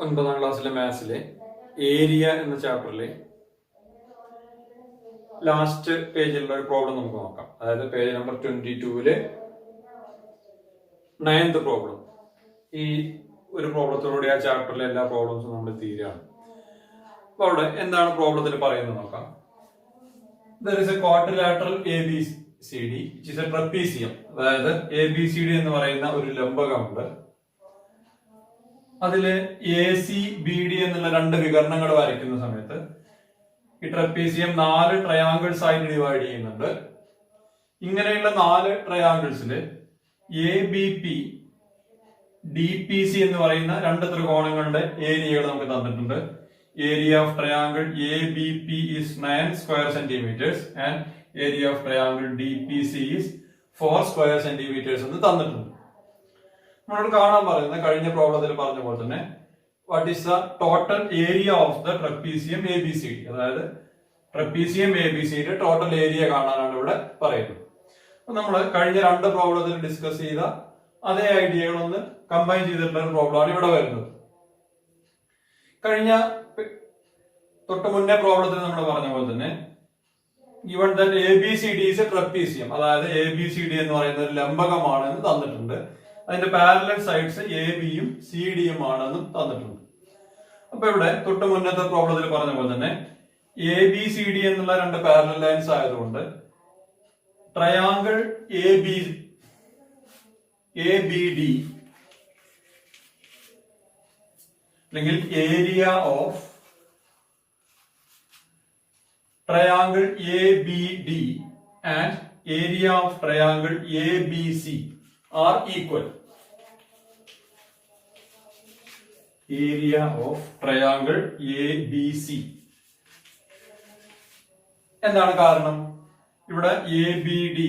9ാം ക്ലാസ്സിലെ മാത്സിലെ ഏരിയ എന്ന ചാപ്റ്ററിലെ ലാസ്റ്റ് പേജിലുള്ള ഒരു പ്രോബ്ലം നമുക്ക് നോക്കാം. അതായത് പേജ് നമ്പർ 22-ലെ 9th പ്രോബ്ലം. ഈ ഒരു പ്രോബ്ലത്തോടുകൂടി ആ ചാപ്റ്ററിലെ എല്ലാ പ്രോബ്ലംസും നമ്മൾ തീരുകയാണ്. അപ്പൊ അവിടെ എന്താണ് പ്രോബ്ലത്തിൽ പറയുന്നത് നോക്കാം. There is a quadrilateral ABCD which is a trapezium. അതായത് ABCD എന്ന് പറയുന്ന ഒരു ലംബകമുണ്ട്. അതില് ACBD എന്നുള്ള രണ്ട് വികരണങ്ങൾ വരയ്ക്കുന്ന സമയത്ത് ഈ ട്രപ്പീസിയം 4 ട്രയാങ്കിൾസ് ആയിട്ട് ഡിവൈഡ് ചെയ്യുന്നുണ്ട്. ഇങ്ങനെയുള്ള 4 ട്രയാങ്കിൾസില് ABP DPC എന്ന് പറയുന്ന രണ്ട് ത്രികോണങ്ങളുടെ ഏരിയകൾ നമുക്ക് തന്നിട്ടുണ്ട്. Area of triangle ABP is 9 square centimeters and area of triangle DPC is 4 square centimeters എന്ന് തന്നിട്ടുണ്ട്. നമ്മളോട് കാണാൻ പറയുന്നത് കഴിഞ്ഞ പ്രോബ്ലത്തിൽ പറഞ്ഞ പോലെ തന്നെ what is the total area of the trapezium ABCD. അതായത് ട്രപ്പീസിയം ABCD ടോട്ടൽ ഏരിയ കാണാനാണ് ഇവിടെ പറയുന്നത്. അപ്പൊ നമ്മൾ കഴിഞ്ഞ രണ്ട് പ്രോബ്ലത്തിൽ ഡിസ്കസ് ചെയ്ത അതേ ഐഡിയകളൊന്ന് കമ്പൈൻ ചെയ്തിട്ടുള്ള ഒരു പ്രോബ്ലമാണ് ഇവിടെ വരുന്നത്. കഴിഞ്ഞ തൊട്ട് മുന്നേ പ്രോബ്ലത്തിൽ നമ്മൾ പറഞ്ഞ പോലെ തന്നെ given that ABCD is a trapezium, അതായത് ABCD എന്ന് പറയുന്ന ഒരു ലംബകമാണ് എന്ന് തന്നിട്ടുണ്ട്. അതിന്റെ പാരലൽ സൈഡ്സ് ABയും CDയും ആണെന്നും തന്നിട്ടുണ്ട്. അപ്പൊ ഇവിടെ തൊട്ട് മുന്നത്തെ പ്രോബ്ലത്തിൽ പറഞ്ഞ പോലെ തന്നെ ABCD എന്നുള്ള രണ്ട് പാരലൽ ലൈൻസ് ആയതുകൊണ്ട് ട്രയാങ്കിൾ ABD അല്ലെങ്കിൽ area of triangle ABD and area of triangle ABC are equal. Area of triangle ABC. എന്താണ് കാരണം? ഇവിടെ ABD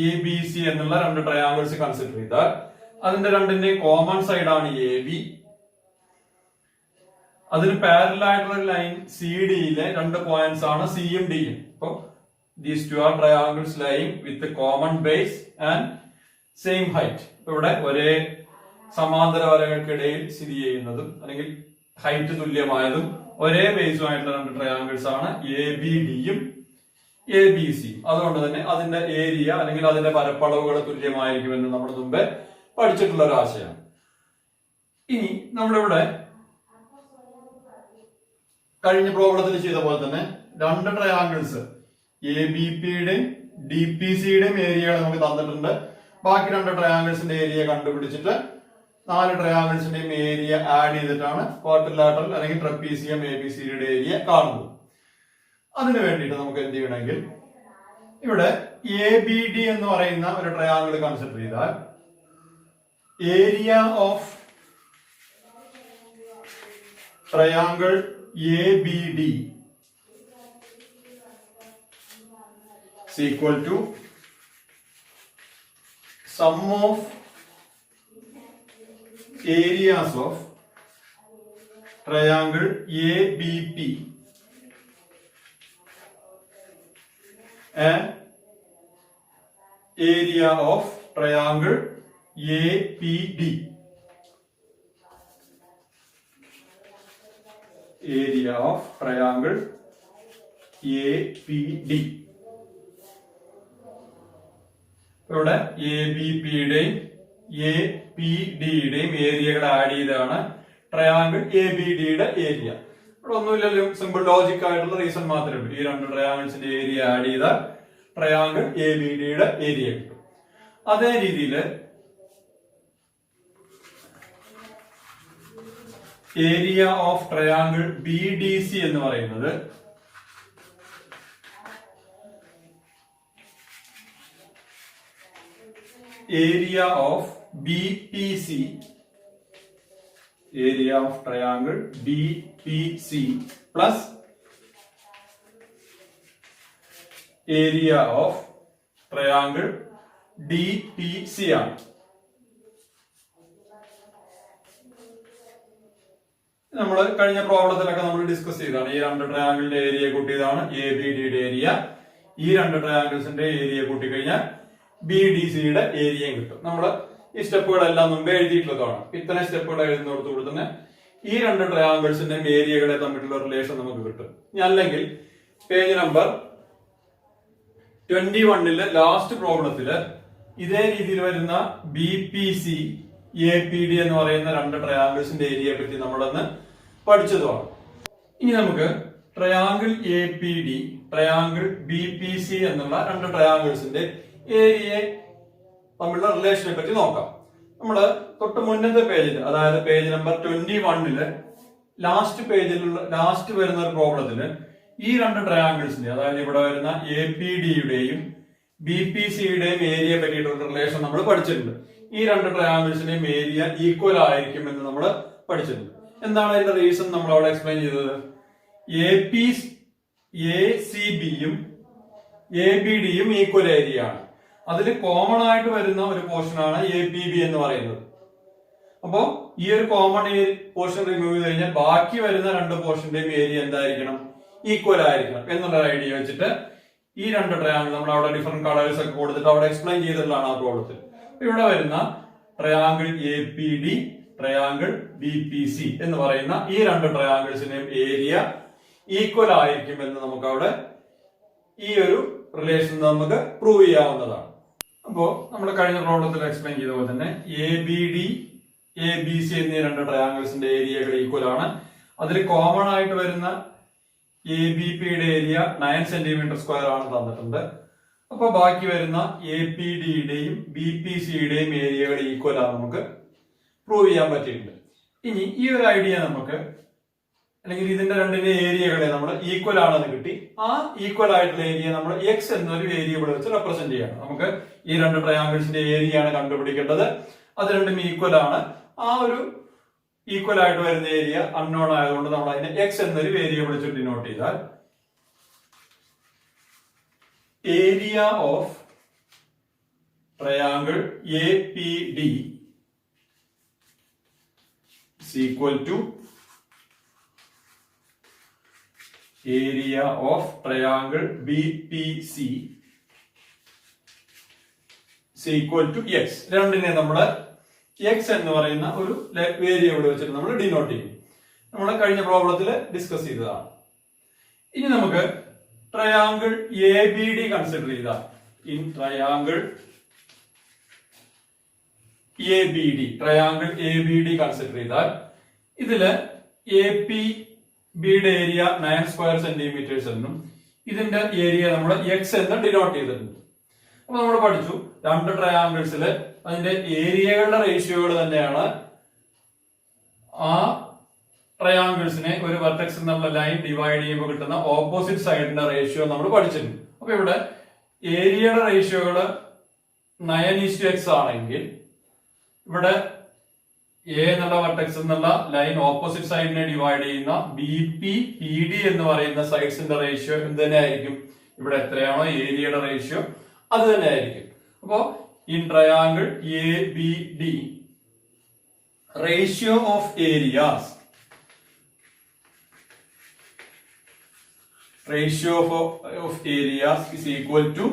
ABC എന്നുള്ള രണ്ട് ട്രയാങ്കിൾസ് കൺസിഡർ ചെയ്താൽ അതിന്റെ രണ്ടിന്റെ കോമൺ സൈഡ് ആണ് AB. അതിന് പാരലൽ ആയിട്ടുള്ള ലൈൻ CDയിലെ രണ്ട് പോയിന്റ്സ് ആണ് സിയും ഡിയും. അപ്പൊ these two are triangles lying with common base and same height. ഇവിടെ ഒരേ സമാന്തര വരകൾക്കിടയിൽ സ്ഥിതി ചെയ്യുന്നതും അല്ലെങ്കിൽ ഹൈറ്റ് തുല്യമായതും ഒരേ ബേസുമായിട്ടുള്ള രണ്ട് ട്രയാങ്കിൾസ് ആണ് ABDയും ABCയും. അതുകൊണ്ട് തന്നെ അതിന്റെ ഏരിയ അല്ലെങ്കിൽ അതിന്റെ പരപ്പളവുകൾ തുല്യമായിരിക്കുമെന്ന് നമ്മൾ മുമ്പേ പഠിച്ചിട്ടുള്ള ഒരു ആശയമാണ്. ഇനി നമ്മളിവിടെ കഴിഞ്ഞ പ്രോബ്ലത്തിൽ ചെയ്ത പോലെ തന്നെ രണ്ട് ട്രയാങ്കിൾസ് ABPയുടെയും DPCയുടെയും ഏരിയകൾ നമുക്ക് തന്നിട്ടുണ്ട്. ബാക്കി രണ്ട് ട്രയാങ്കിൾസിന്റെ ഏരിയ കണ്ടുപിടിച്ചിട്ട് 4 ട്രയാങ്കിൾസിന്റെയും ഏരിയ ആഡ് ചെയ്തിട്ടാണ് ക്വാഡ്രിലാറ്ററൽ അല്ലെങ്കിൽ ട്രപ്പീസിയം ABCയുടെ ഏരിയ കാണുന്നത്. അതിനു വേണ്ടിയിട്ട് നമുക്ക് എന്ത് ചെയ്യണമെങ്കിൽ ഇവിടെ ABD എന്ന് പറയുന്ന ഒരു ട്രയാങ്കിൾ കൺസിഡർ ചെയ്താൽ area of triangle ABD is equal to sum of areas of triangle ABP and area of triangle APD. Area of triangle APD. ഇവിടെ ABPയുടെയും APDയുടെയും ഏരിയകൾ ആഡ് ചെയ്താണ് ട്രയാങ്കിൾ ABDയുടെ ഏരിയ. ഇവിടെ ഒന്നുമില്ലല്ലോ, സിമ്പിൾ ലോജിക് ആയിട്ടുള്ള റീസൺ മാത്രമേ ഉള്ളൂ. ഈ രണ്ട് ട്രയാങ്കിൾസിന്റെ ഏരിയ ആഡ് ചെയ്താൽ ട്രയാങ്കിൾ ABDയുടെ ഏരിയ കിട്ടും. അതേ രീതിയിൽ ഏരിയ ഓഫ് ട്രയാങ്കിൾ BDC എന്ന് പറയുന്നത് area of BPC, area of triangle BPC plus area of triangle DPC ആണ്. നമ്മൾ കഴിഞ്ഞ പ്രോബ്ലത്തിലൊക്കെ നമ്മൾ ഡിസ്കസ് ചെയ്തതാണ്. ഈ രണ്ട് ട്രയാങ്കിളിന്റെ ഏരിയ കൂട്ടിയതാണ് ABDയുടെ ഏരിയ. ഈ രണ്ട് ട്രയാങ്കിൾസിന്റെ ഏരിയ കൂട്ടി കഴിഞ്ഞാൽ BDCയുടെ ഏരിയയും കിട്ടും. നമ്മൾ ഈ സ്റ്റെപ്പുകളെല്ലാം മുമ്പേ എഴുതിയിട്ടുള്ളതാണ്. ഇത്തരം സ്റ്റെപ്പുകൾ എഴുതുന്നിടത്തോടെ തന്നെ ഈ രണ്ട് ട്രയാങ്കിൾസിന്റെ ഏരിയകളെ തമ്മിലുള്ള റിലേഷൻ നമുക്ക് കിട്ടും. അല്ലെങ്കിൽ പേജ് നമ്പർ 21 ലാസ്റ്റ് പ്രോബ്ലത്തില് ഇതേ രീതിയിൽ വരുന്ന BPC APD എന്ന് പറയുന്ന രണ്ട് ട്രയാങ്കിൾസിന്റെ ഏരിയയെ പറ്റി നമ്മളൊന്ന് പഠിച്ചതുമാണ്. ഇനി നമുക്ക് ട്രയാങ്കിൾ APD, ട്രയാങ്കിൾ BPC എന്നുള്ള രണ്ട് ട്രയാങ്കിൾസിന്റെ ഏരിയയെ തമ്മിലുള്ള റിലേഷനെ പറ്റി നോക്കാം. നമ്മള് തൊട്ട് മുന്നത്തെ പേജിൽ, അതായത് പേജ് നമ്പർ 21 ലാസ്റ്റ് വരുന്ന ഒരു പ്രോബ്ലത്തില് ഈ രണ്ട് ട്രയാങ്കിൾസിന്റെ, അതായത് ഇവിടെ വരുന്ന APD-യുടെയും BPC-യുടെയും ഏരിയയെ പറ്റിയിട്ടുള്ള റിലേഷൻ നമ്മൾ പഠിച്ചിട്ടുണ്ട്. ഈ രണ്ട് ട്രയാങ്കിൾസിന്റെയും ഏരിയ ഈക്വൽ ആയിരിക്കും എന്ന് നമ്മൾ പഠിച്ചിട്ടുണ്ട്. എന്താണ് അതിന്റെ റീസൺ നമ്മൾ അവിടെ എക്സ്പ്ലെയിൻ ചെയ്തത്? ACB-യും ABD-യും ഈക്വൽ ഏരിയ ആണ്. അതിൽ കോമൺ ആയിട്ട് വരുന്ന ഒരു പോർഷൻ ആണ് APB എന്ന് പറയുന്നത്. അപ്പോ ഈ ഒരു കോമൺ പോർഷൻ റിമൂവ് ചെയ്ത് കഴിഞ്ഞാൽ ബാക്കി വരുന്ന രണ്ട് പോർഷന്റെയും ഏരിയ എന്തായിരിക്കണം? ഈക്വൽ ആയിരിക്കണം എന്നുള്ള ഐഡിയ വെച്ചിട്ട് ഈ രണ്ട് ട്രയാങ്കിൾ നമ്മൾ അവിടെ ഡിഫറെന്റ് കളേഴ്സ് ഒക്കെ കൊടുത്തിട്ട് അവിടെ എക്സ്പ്ലെയിൻ ചെയ്തിട്ടുള്ളതാണ് ആ പ്രോബ്ലത്തിൽ. ഇവിടെ വരുന്ന ട്രയാങ്കിൾ APD, ട്രയാങ്കിൾ BPC എന്ന് പറയുന്ന ഈ രണ്ട് ട്രയാങ്കിൾസിന്റെയും ഏരിയ ഈക്വൽ ആയിരിക്കും എന്ന് നമുക്ക് അവിടെ ഈ ഒരു റിലേഷൻ നമുക്ക് പ്രൂവ് ചെയ്യാവുന്നതാണ്. അപ്പോ നമ്മൾ കഴിഞ്ഞ പ്രോബ്ലത്തിൽ എക്സ്പ്ലെയിൻ ചെയ്ത പോലെ തന്നെ ABD, ABC എന്നീ രണ്ട് ട്രയാങ്കിൾസിന്റെ ഏരിയകൾ ഈക്വൽ ആണ്. അതിൽ കോമൺ ആയിട്ട് വരുന്ന ABP-യുടെ ഏരിയ 9 cm² ആണ് തന്നിട്ടുണ്ട്. അപ്പൊ ബാക്കി വരുന്ന APD-യുടെയും BPC-യുടെയും ഏരിയകൾ ഈക്വൽ ആണ് നമുക്ക് പ്രൂവ് ചെയ്യാൻ പറ്റിയിട്ടുണ്ട്. ഇനി ഈ ഒരു ഐഡിയ നമുക്ക്, അല്ലെങ്കിൽ ഇതിന്റെ രണ്ടിന്റെ ഏരിയകളെ നമ്മൾ ഈക്വൽ ആണെന്ന് കിട്ടി. ആ ഈക്വൽ ആയിട്ടുള്ള ഏരിയ നമ്മൾ X എന്നൊരു വേരിയബിൾ വെച്ച് റെപ്രസെന്റ് ചെയ്യണം. നമുക്ക് ഈ രണ്ട് ട്രയാങ്കിൾസിന്റെ ഏരിയ ആണ് കണ്ടുപിടിക്കേണ്ടത്. അത് രണ്ടും ഈക്വൽ ആണ്. ആ ഒരു ഈക്വൽ ആയിട്ട് വരുന്ന ഏരിയ അൺനോൺ ആയതുകൊണ്ട് നമ്മൾ അതിനെ X എന്നൊരു വേരിയബിൾ വെച്ച് ഡിനോട്ട് ചെയ്താൽ area of triangle APD is equal to area of triangle BPC is equal to X. രണ്ടിനെ നമ്മൾ X എന്ന് പറയുന്ന ഒരു വേരിയബിൾ വെച്ചിട്ട് നമ്മൾ ഡിനോട്ട് ചെയ്യും. നമ്മൾ കഴിഞ്ഞ പ്രോബ്ലത്തിൽ ഡിസ്കസ് ചെയ്തതാണ്. ഇനി നമുക്ക് ട്രയാങ്കിൾ ABD കൺസിഡർ ചെയ്താൽ, ഇൻ ട്രയാങ്കിൾ ABD കൺസിഡർ ചെയ്താൽ ഇതില് APB-യുടെ ഏരിയ 9² cm എന്നും ഇതിന്റെ ഏരിയ നമ്മൾ X എന്ന് ഡിനോട്ട് ചെയ്തിട്ടുണ്ട്. അപ്പൊ നമ്മൾ പഠിച്ചു രണ്ട് ട്രയാങ്കിൾസില് അതിന്റെ ഏരിയകളുടെ റേഷ്യോകൾ തന്നെയാണ് ആ ട്രയാങ്കിൾസിനെ ഒരു വെർട്ടെക്സ് എന്നുള്ള ലൈൻ ഡിവൈഡ് ചെയ്യുമ്പോൾ കിട്ടുന്ന ഓപ്പോസിറ്റ് സൈഡിന്റെ റേഷ്യോ നമ്മൾ പഠിച്ചിട്ടുണ്ട്. അപ്പൊ ഇവിടെ ഏരിയയുടെ റേഷ്യോകള് 9:x ആണെങ്കിൽ ഇവിടെ A എന്നുള്ള വെർട്ടെക്സ് എന്നുള്ള ലൈൻ ഓപ്പോസിറ്റ് സൈഡിനെ ഡിവൈഡ് ചെയ്യുന്ന BPPD എന്ന് പറയുന്ന സൈഡ്സിന്റെ റേഷ്യോ എന്ത് തന്നെ ആയിരിക്കും? ഇവിടെ എത്രയാണോ ഏരിയയുടെ റേഷ്യോ അത് തന്നെ ആയിരിക്കും. അപ്പോ in triangle ABD ratio of areas is equal to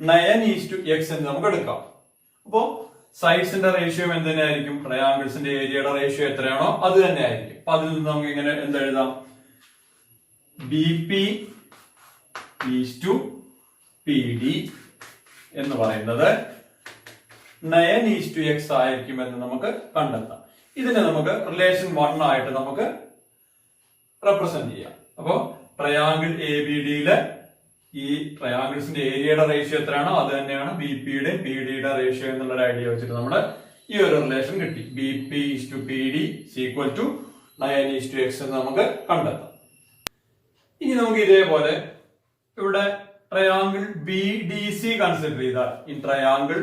9:x എന്ന് നമുക്ക് എടുക്കാം. അപ്പോ സൈഡ്സിന്റെ റേഷ്യോ എന്ത് തന്നെ ആയിരിക്കും? ട്രയാങ്കിൾസിന്റെ ഏരിയയുടെ റേഷ്യോ എത്രയാണോ അത് തന്നെ ആയിരിക്കും. അപ്പൊ അതിൽ നിന്ന് നമുക്ക് ഇങ്ങനെ എന്തെഴുതാം? BP ഈസ് ടു PD എന്ന് പറയുന്നത് 9:x ആയിരിക്കും എന്ന് നമുക്ക് കണ്ടെത്താം. ഇതിനെ നമുക്ക് റിലേഷൻ 1 ആയിട്ട് നമുക്ക് റെപ്രസെന്റ് ചെയ്യാം. അപ്പോ ട്രയാങ്കിൾ ABD-യില് ഈ ട്രയാങ്കിൾസിന്റെ ഏരിയയുടെ റേഷ്യോ എത്രയാണോ അത് തന്നെയാണ് BP-യുടെയും PD-യുടെ റേഷ്യോ എന്നുള്ള ഒരു ഐഡിയ വെച്ചിട്ട് നമ്മുടെ ഈ ഒരു റിലേഷൻ കിട്ടി. BP is to PD is equal to 9:x എന്ന് നമുക്ക് കണ്ടെത്താം. ഇനി നമുക്ക് ഇതേപോലെ ഇവിടെ ട്രയാങ്കിൾ BDC കൺസിഡർ ചെയ്താൽ, ഇൻ ട്രയാങ്കിൾ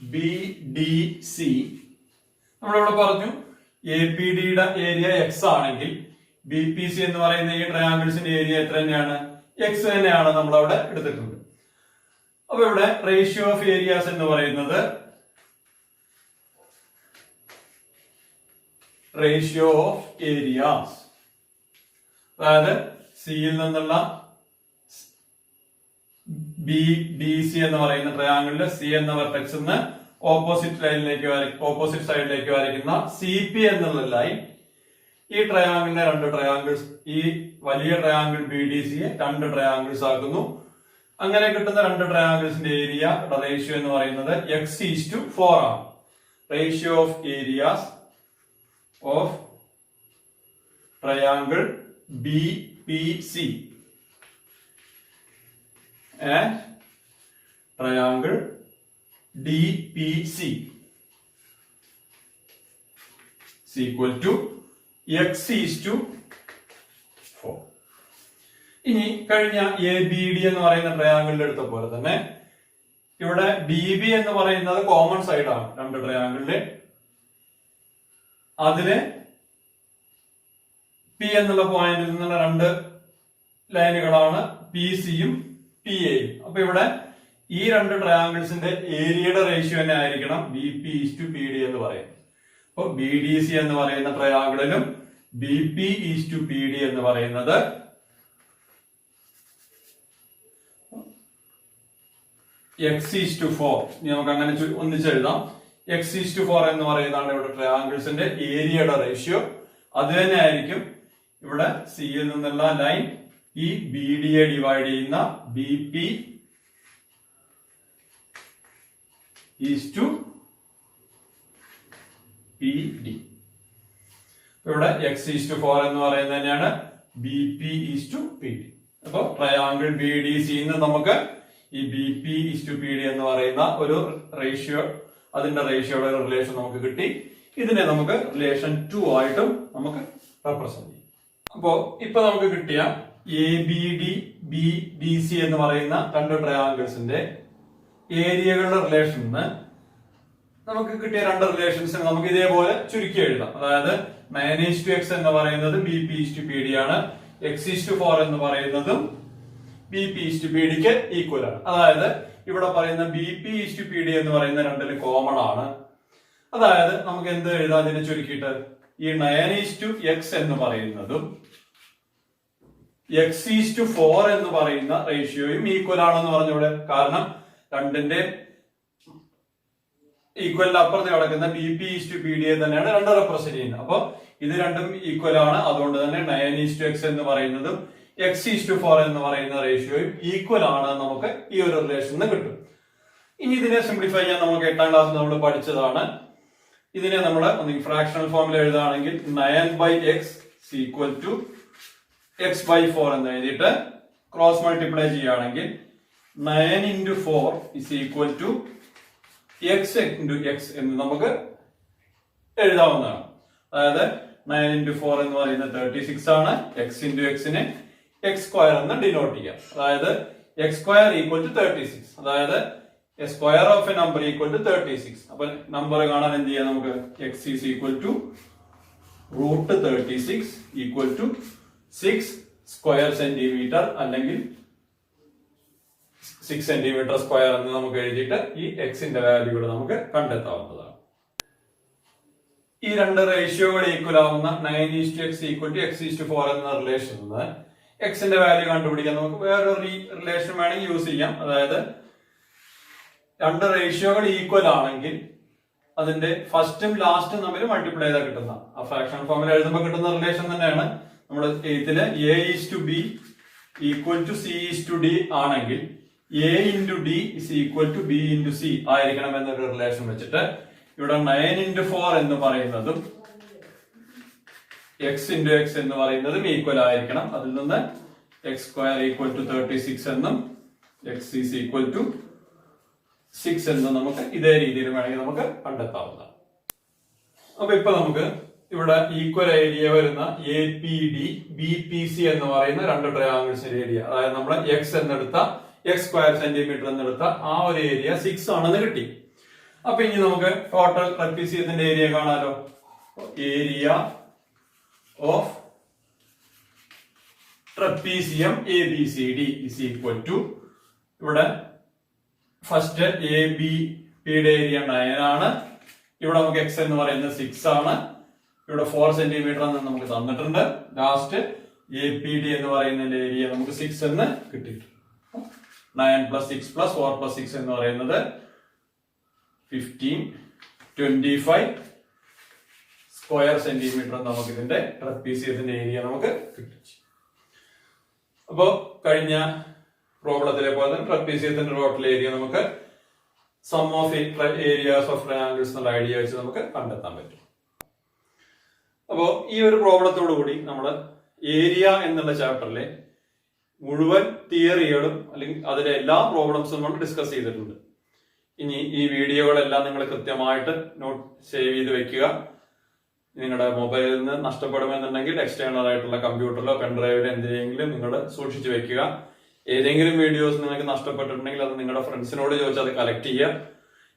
BDC നമ്മളിവിടെ പറഞ്ഞു APD-യുടെ ഏരിയ X ആണെങ്കിൽ BPC എന്ന് പറയുന്ന ഈ ട്രയാങ്കിൾസിന്റെ ഏരിയ എത്ര തന്നെയാണ്? X തന്നെയാണ് നമ്മൾ അവിടെ എടുത്തിട്ടുണ്ട്. അപ്പൊ ഇവിടെ റേഷ്യോ ഓഫ് ഏരിയാസ് എന്ന് പറയുന്നത് അതായത് സിയിൽ നിന്നുള്ള BDC എന്ന് പറയുന്ന ട്രയാങ്കിളില് C എന്ന വെർട്ടെക്സ് നിന്ന് ഓപ്പോസിറ്റ് സൈഡിലേക്ക് വരയ്ക്കുന്ന CP എന്നുള്ള ലൈൻ ഈ ട്രയാങ്കിളിനെ രണ്ട് ട്രയാങ്കിൾസ്, ഈ വലിയ ട്രയാങ്കിൾ BDC യെ രണ്ട് ട്രയാങ്കിൾസ് ആക്കുന്നു. അങ്ങനെ കിട്ടുന്ന രണ്ട് ട്രയാങ്കിൾസിന്റെ ഏരിയ റേഷ്യോ എന്ന് പറയുന്നത് x:4 ആണ്. Ratio of areas of triangle BPC and triangle DPC is equal to x:4. ഇനി കഴിഞ്ഞ ABD എന്ന് പറയുന്ന ട്രയാങ്കിളിൽ എടുത്ത പോലെ തന്നെ ഇവിടെ DB എന്ന് പറയുന്നത് കോമൺ സൈഡ് ആണ് രണ്ട് ട്രയാങ്കിളില്. അതില് P എന്നുള്ള പോയിന്റിൽ നിന്നുള്ള രണ്ട് ലൈനുകളാണ് PC യും PA യും. അപ്പൊ ഇവിടെ ഈ രണ്ട് ട്രയാങ്കിൾസിന്റെ ഏരിയയുടെ റേഷ്യോ തന്നെ ആയിരിക്കണം BP:PD എന്ന് പറയുന്നത്. അപ്പൊ BDC എന്ന് പറയുന്ന ട്രയാങ്കിളിലും BP:PD എന്ന് പറയുന്നത് x:4. നമുക്ക് അങ്ങനെ ഒന്നിച്ചെഴുതാം. x:4 എന്ന് പറയുന്നതാണ് ഇവിടെ ട്രയാങ്കിൾസിന്റെ ഏരിയയുടെ റേഷ്യോ. അത് തന്നെ ആയിരിക്കും ഇവിടെ സിയിൽ നിന്നുള്ള ലൈൻ ഈ BD യെ ഡിവൈഡ് ചെയ്യുന്ന BP:PD. ഇവിടെ x:4 എന്ന് പറയുന്നത് തന്നെയാണ് BP:PD. അപ്പൊ ട്രയാങ്കിൾ BDC നമുക്ക് ഈ BP:PD എന്ന് പറയുന്ന ഒരു റേഷ്യോ, അതിന്റെ റേഷ്യോയുടെ റിലേഷൻ നമുക്ക് കിട്ടി. ഇതിനെ നമുക്ക് റിലേഷൻ 2 ആയിട്ടും നമുക്ക് റെപ്രസെന്റ് ചെയ്യാം. അപ്പോ ഇപ്പൊ നമുക്ക് കിട്ടിയ ABD BDC എന്ന് പറയുന്ന രണ്ട് ട്രയാങ്കിൾസിന്റെ ഏരിയകളുടെ റിലേഷന് നമുക്ക് കിട്ടിയ രണ്ട് റിലേഷൻസ് നമുക്ക് ഇതേപോലെ ചുരുക്കി എഴുതാം. അതായത് 9:x എന്ന് പറയുന്നത് BP:PD ആണ്, x:4 എന്ന് പറയുന്നതും BP:PD ഈക്വൽ ആണ്. അതായത് ഇവിടെ പറയുന്ന BP:PD എന്ന് പറയുന്ന രണ്ടില് കോമൺ ആണ്. അതായത് നമുക്ക് എന്ത് എഴുതാം ഇതിനെ ചുരുക്കിയിട്ട്, ഈ 9:x എന്ന് പറയുന്നതും x:4 എന്ന് പറയുന്ന റേഷ്യോയും ഈക്വൽ ആണെന്ന് പറഞ്ഞൂടെ. കാരണം രണ്ടിന്റെ ഈക്വലിന്റെ അപ്പുറത്ത് കിടക്കുന്ന BP:PD തന്നെയാണ് രണ്ട് റെപ്രസെന്റ് ചെയ്യുന്നത്. അപ്പൊ ഇത് രണ്ടും ഈക്വൽ ആണ്. അതുകൊണ്ട് തന്നെ 9:x എന്ന് പറയുന്നതും x:4 എന്ന് പറയുന്ന റേഷ്യോയും ഈക്വൽ ആണ് നമുക്ക് ഈ ഒരു റിലേഷൻ കിട്ടും. ഇനി ഇതിനെ സിംപ്ലിഫൈ ചെയ്യാൻ നമുക്ക് 8ാം ക്ലാസ് നമ്മൾ പഠിച്ചതാണ്. ഇതിനെ നമ്മൾ ഒന്നെങ്കിൽ ഫ്രാക്ഷണൽ ഫോമിൽ എഴുതുകയാണെങ്കിൽ 9/x = x/4 എന്ന് എഴുതിയിട്ട് ക്രോസ് മൾട്ടിപ്ലൈ ചെയ്യുകയാണെങ്കിൽ 9 × 4 = x × x എന്ന് നമുക്ക് എഴുതാവുന്നതാണ്. അതായത് 9 × 4 എന്ന് പറയുന്നത് 36 ആണ്. x × x നെ x² എന്ന് ഡിനോട്ട് ചെയ്യാം. അതായത് x² = 36. അതായത് a square of a number equal to 36. അപ്പൊ നമ്പർ കാണാൻ എന്ത് ചെയ്യാം നമുക്ക്, x = √36 = 6 സ്ക്വയർ സെന്റിമീറ്റർ അല്ലെങ്കിൽ 6 സെന്റിമീറ്റർ സ്ക്വയർ എന്ന് നമുക്ക് എഴുതിയിട്ട് ഈ എക്സിന്റെ വാല്യൂകൾ നമുക്ക് കണ്ടെത്താവുന്നതാണ്. ഈ രണ്ട് റേഷ്യോകൾ ഈക്വൽ ആവുന്ന 9:x = x:4 എന്ന റിലേഷനിൽ നിന്ന് എക്സിന്റെ വാല്യൂ കണ്ടുപിടിക്കാൻ നമുക്ക് വേറൊരു റിലേഷൻ വേണമെങ്കിൽ യൂസ് ചെയ്യാം. അതായത് രണ്ട് റേഷ്യോകൾ ഈക്വൽ ആണെങ്കിൽ അതിന്റെ ഫസ്റ്റും ലാസ്റ്റും തമ്മിൽ മൾട്ടിപ്ലൈ ചെയ്താൽ കിട്ടുന്ന ആ ഫ്രാക്ഷൻ ഫോമിൽ എഴുതുമ്പോൾ കിട്ടുന്ന റിലേഷൻ തന്നെയാണ് നമ്മുടെ എയ്ത്തില് A:B = C:D ആണെങ്കിൽ A × D = B × C ആയിരിക്കണം എന്നൊരു റിലേഷൻ വെച്ചിട്ട് ഇവിടെ 9 × 4 എന്ന് പറയുന്നതും x × x എന്ന് പറയുന്നതും ഈക്വൽ ആയിരിക്കണം. അതിൽ നിന്ന് x² = 36 എന്നും x = 6 എന്നും നമുക്ക് ഇതേ രീതിയിൽ വേണമെങ്കിൽ നമുക്ക് കണ്ടെത്താവുന്നതാണ്. അപ്പൊ ഇപ്പൊ നമുക്ക് ഇവിടെ ഈക്വൽ ഏരിയ വരുന്ന APD BPC എന്ന് പറയുന്ന രണ്ട് ട്രയാങ്കിൾസിന്റെ ഏരിയ, അതായത് നമ്മൾ x എന്നെടുത്ത x² സെന്റിമീറ്റർ എന്നെടുത്ത ആ ഒരു ഏരിയ 6 ആണെന്ന് കിട്ടി. അപ്പൊ ഇനി നമുക്ക് ടോട്ടൽ ട്രപ്പീസിയത്തിന്റെ ഏരിയ കാണാലോ. ഏരിയ ഓഫ് ട്രപ്പീസിയം ABCD = ഇവിടെ ഫസ്റ്റ് ABPയുടെ ഏരിയ 9 ആണ്. ഇവിടെ നമുക്ക് x എന്ന് പറയുന്നത് 6 ആണ്. ഇവിടെ 4 സെന്റിമീറ്റർ എന്ന് നമുക്ക് തന്നിട്ടുണ്ട്. ലാസ്റ്റ് APD എന്ന് പറയുന്നതിന്റെ ഏരിയ നമുക്ക് 6 എന്ന് കിട്ടിയിട്ടുണ്ട്. 9 + 6 + 4 + 6 എന്ന് പറയുന്നത് 15, 25 സ്ക്വയർ സെന്റിമീറ്റർ നമുക്ക് ഇതിന്റെ ട്രപ്പീസിയത്തിന്റെ ഏരിയ നമുക്ക് കിട്ടും. അപ്പോ കഴിഞ്ഞ പ്രോബ്ലത്തിലെ പോലെ തന്നെ ട്രപ്പീസിയത്തിന്റെ ടോട്ടൽ ഏരിയ നമുക്ക് sum of areas of triangles എന്നുള്ള ഐഡിയ വെച്ച് നമുക്ക് കണ്ടെത്താൻ പറ്റും. അപ്പോ ഈ ഒരു പ്രോബ്ലത്തോടു കൂടി നമ്മൾ ഏരിയ എന്നുള്ള ചാപ്റ്ററിലെ മുഴുവൻ തിയറികളും അല്ലെങ്കിൽ അതിലെ എല്ലാ പ്രോബ്ലംസും നമ്മൾ ഡിസ്കസ് ചെയ്തിട്ടുണ്ട്. ഇനി ഈ വീഡിയോകളെല്ലാം നിങ്ങൾ കൃത്യമായിട്ട് നോട്ട് സേവ് ചെയ്ത് വെക്കുക. നിങ്ങളുടെ മൊബൈലിൽ നിന്ന് നഷ്ടപ്പെടുമെന്നുണ്ടെങ്കിൽ എക്സ്റ്റേണൽ ആയിട്ടുള്ള കമ്പ്യൂട്ടറിലോ പെൻഡ്രൈവിലോ എന്തെങ്കിലും നിങ്ങൾ സൂക്ഷിച്ചു വെക്കുക. ഏതെങ്കിലും വീഡിയോസ് നിങ്ങൾക്ക് നഷ്ടപ്പെട്ടിട്ടുണ്ടെങ്കിൽ അത് നിങ്ങളുടെ ഫ്രണ്ട്സിനോട് ചോദിച്ചാൽ അത് കളക്ട് ചെയ്യുക,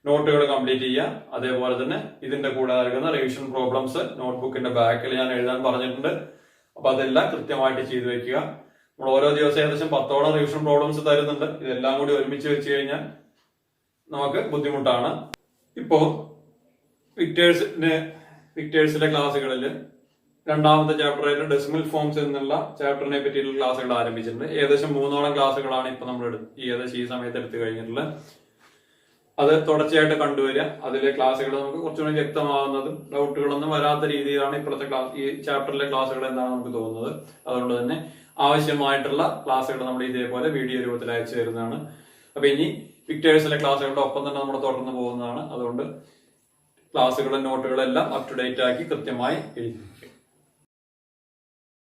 നോട്ടുകൾ കംപ്ലീറ്റ് ചെയ്യുക. അതേപോലെ തന്നെ ഇതിന്റെ കൂടെ നൽകുന്ന റിവിഷൻ പ്രോബ്ലംസ് നോട്ട്ബുക്കിന്റെ ബാക്കിൽ ഞാൻ എഴുതാൻ പറഞ്ഞിട്ടുണ്ട്. അപ്പൊ അതെല്ലാം കൃത്യമായിട്ട് ചെയ്തു വെക്കുക. നമ്മൾ ഓരോ ദിവസം ഏകദേശം 10ഓളം റിവിഷൻ പ്രോബ്ലംസ് തരുന്നുണ്ട്. ഇതെല്ലാം കൂടി ഒരുമിച്ച് വെച്ച് കഴിഞ്ഞാൽ നമുക്ക് ബുദ്ധിമുട്ടാണ്. ഇപ്പോ വിക്ടേഴ്സിലെ ക്ലാസ്സുകളിൽ രണ്ടാമത്തെ ചാപ്റ്ററായിട്ട് ഡെസിമൽ ഫോംസ് എന്നുള്ള ചാപ്റ്ററിനെ പറ്റിയിട്ടുള്ള ക്ലാസ്സുകൾ ആരംഭിച്ചിട്ടുണ്ട്. ഏകദേശം 3ഓളം ക്ലാസ്സുകളാണ് ഇപ്പൊ നമ്മൾ ഏകദേശം ഈ സമയത്ത് എടുത്തു കഴിഞ്ഞിട്ടുള്ളത്. അത് തുടർച്ചയായിട്ട് കണ്ടുവരിക. അതിലെ ക്ലാസ്സുകൾ നമുക്ക് കുറച്ചുകൂടി വ്യക്തമാവുന്നതും ഡൗട്ടുകളൊന്നും വരാത്ത രീതിയിലാണ് ഇപ്പോഴത്തെ ക്ലാസ് ഈ ചാപ്റ്ററിലെ ക്ലാസ്സുകൾ എന്നാണ് നമുക്ക് തോന്നുന്നത്. അതുകൊണ്ട് തന്നെ ആവശ്യമായിട്ടുള്ള ക്ലാസ്സുകൾ നമ്മൾ ഇതേപോലെ വീഡിയോ രൂപത്തിൽ അയച്ചു തരുന്നതാണ്. അപ്പൊ ഇനി വിക്ടേഴ്സിലെ ക്ലാസ്സുകളുടെ ഒപ്പം തന്നെ നമ്മൾ തുടർന്ന് പോകുന്നതാണ്. അതുകൊണ്ട് ക്ലാസ്സുകളും നോട്ടുകളെല്ലാം അപ് ടു ഡേറ്റ് ആക്കി കൃത്യമായി എഴുതി.